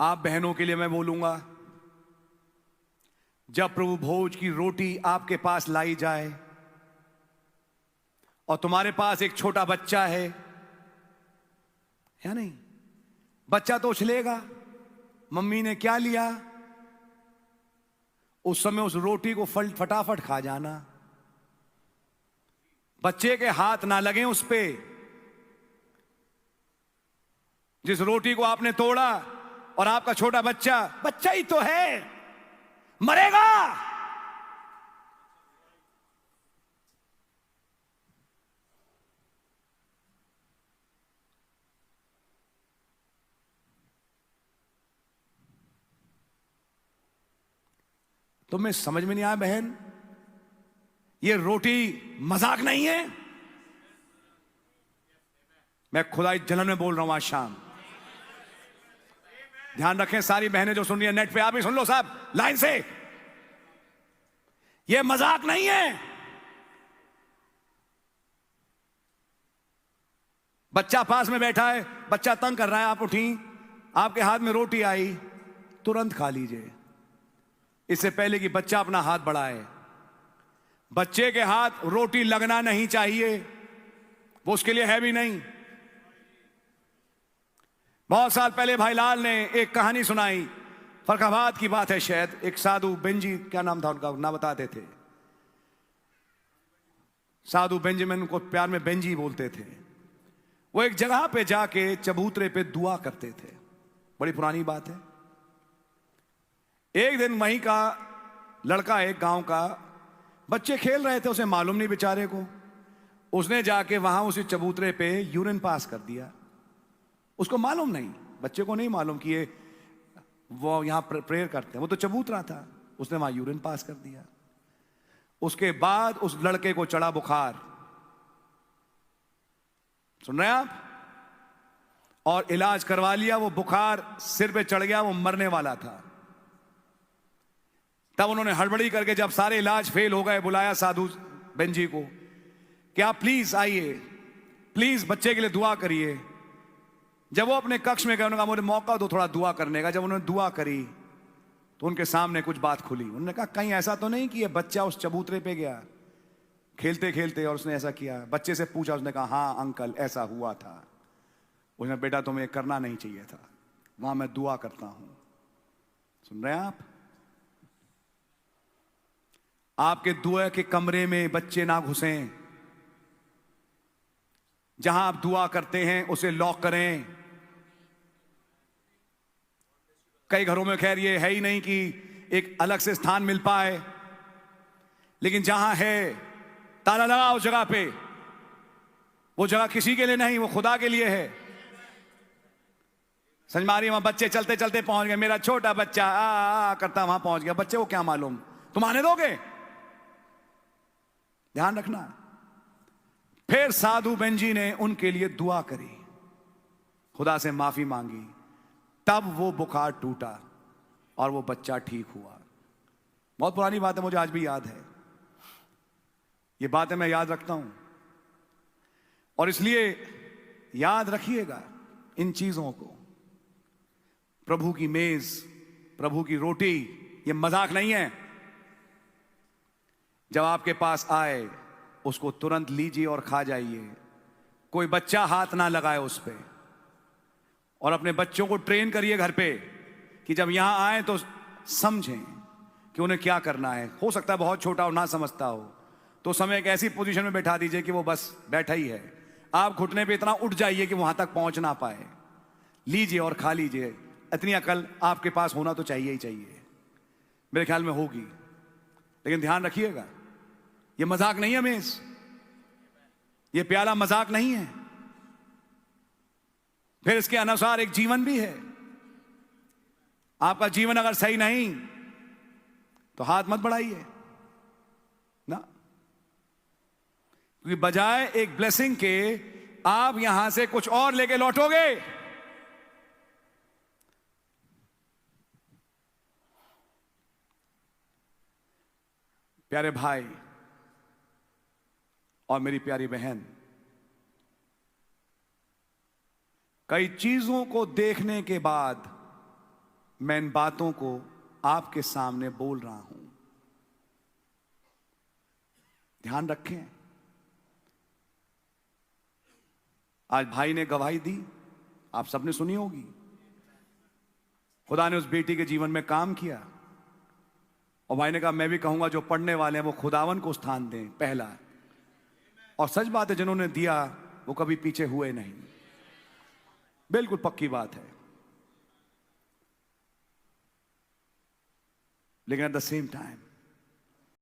आप बहनों के लिए मैं बोलूंगा, जब प्रभु भोज की रोटी आपके पास लाई जाए और तुम्हारे पास एक छोटा बच्चा है या नहीं, बच्चा तो उछलेगा मम्मी ने क्या लिया, उस समय उस रोटी को फटाफट खा जाना, बच्चे के हाथ ना लगे उस पे। जिस रोटी को आपने तोड़ा और आपका छोटा बच्चा, बच्चा ही तो है, मरेगा। तुम्हें समझ में नहीं आया बहन, ये रोटी मजाक नहीं है। मैं खुदाई जलन में बोल रहा हूं आज शाम। ध्यान रखें सारी बहनें जो सुन रही है नेट पे, आप भी सुन लो साहब लाइन से, ये मजाक नहीं है। बच्चा पास में बैठा है, बच्चा तंग कर रहा है, आप उठी, आपके हाथ में रोटी आई, तुरंत खा लीजिए, इससे पहले कि बच्चा अपना हाथ बढ़ाए। बच्चे के हाथ रोटी लगना नहीं चाहिए, वो उसके लिए है भी नहीं। बहुत साल पहले भाई लाल ने एक कहानी सुनाई, फरखाबाद की बात है शायद, एक साधु बेंजी, क्या नाम था उनका, ना बताते थे, साधु बेंजामिन को प्यार में बेंजी बोलते थे। वो एक जगह पे जाके चबूतरे पे दुआ करते थे, बड़ी पुरानी बात है। एक दिन वहीं का लड़का, एक गांव का, बच्चे खेल रहे थे, उसे मालूम नहीं बेचारे को, उसने जाके वहां उसी चबूतरे पे यूरिन पास कर दिया। उसको मालूम नहीं, बच्चे को नहीं मालूम कि ये वो यहां प्रेयर करते हैं, वो तो चबूतरा था, उसने वहां यूरिन पास कर दिया। उसके बाद उस लड़के को चढ़ा बुखार, सुन रहे हैं आप, और इलाज करवा लिया, वो बुखार सिर पे चढ़ गया, वो मरने वाला था। तब उन्होंने हड़बड़ी करके जब सारे इलाज फेल हो गए, बुलाया साधु बेंजी को कि आप प्लीज आइए, प्लीज बच्चे के लिए दुआ करिए। जब वो अपने कक्ष में गए, उन्होंने कहा मुझे मौका दो थोड़ा दुआ करने का। जब उन्होंने दुआ करी तो उनके सामने कुछ बात खुली। उन्होंने कहा कहीं ऐसा तो नहीं कि ये बच्चा उस चबूतरे पे गया खेलते खेलते और उसने ऐसा किया। बच्चे से पूछा, उसने कहा हाँ अंकल ऐसा हुआ था। उसने बेटा तुम्हें करना नहीं चाहिए था, वहां मैं दुआ करता हूं। सुन रहे हैं आप, आपके दुआ के कमरे में बच्चे ना घुसें, जहां आप दुआ करते हैं उसे लॉक करें। कई घरों में खैर ये है ही नहीं कि एक अलग से स्थान मिल पाए, लेकिन जहां है ताला लगा उस जगह पे। वो जगह किसी के लिए नहीं, वो खुदा के लिए है। समझ में आ रही है? वहां बच्चे चलते चलते पहुंच गए, मेरा छोटा बच्चा आ करता वहां पहुंच गया। बच्चे को क्या मालूम, तुम आने दोगे? ध्यान रखना। फिर साधु बेंजी ने उनके लिए दुआ करी, खुदा से माफी मांगी, तब वो बुखार टूटा और वो बच्चा ठीक हुआ। बहुत पुरानी बात है, मुझे आज भी याद है। ये बातें मैं याद रखता हूं, और इसलिए याद रखिएगा इन चीजों को। प्रभु की मेज, प्रभु की रोटी, ये मजाक नहीं है। जब आपके पास आए उसको तुरंत लीजिए और खा जाइए। कोई बच्चा हाथ ना लगाए उस पे, और अपने बच्चों को ट्रेन करिए घर पे कि जब यहां आए तो समझें कि उन्हें क्या करना है। हो सकता है बहुत छोटा और ना समझता हो, तो समय एक ऐसी पोजीशन में बैठा दीजिए कि वो बस बैठा ही है, आप घुटने पे इतना उठ जाइए कि वहां तक पहुंच ना पाए। लीजिए और खा लीजिए। इतनी अकल आपके पास होना तो चाहिए ही चाहिए, मेरे ख्याल में होगी। लेकिन ध्यान रखिएगा, ये मजाक नहीं है मेज, ये प्याला मजाक नहीं है। फिर इसके अनुसार एक जीवन भी है। आपका जीवन अगर सही नहीं तो हाथ मत बढ़ाइए ना, क्योंकि बजाय एक ब्लेसिंग के आप यहां से कुछ और लेके लौटोगे। प्यारे भाई और मेरी प्यारी बहन, कई चीजों को देखने के बाद मैं इन बातों को आपके सामने बोल रहा हूं। ध्यान रखें। आज भाई ने गवाही दी, आप सबने सुनी होगी। खुदा ने उस बेटी के जीवन में काम किया और भाई ने कहा मैं भी कहूंगा जो पढ़ने वाले हैं वो खुदावन को स्थान दें पहला। और सच बात है, जिन्होंने दिया वो कभी पीछे हुए नहीं। बिल्कुल पक्की बात है। लेकिन एट द सेम टाइम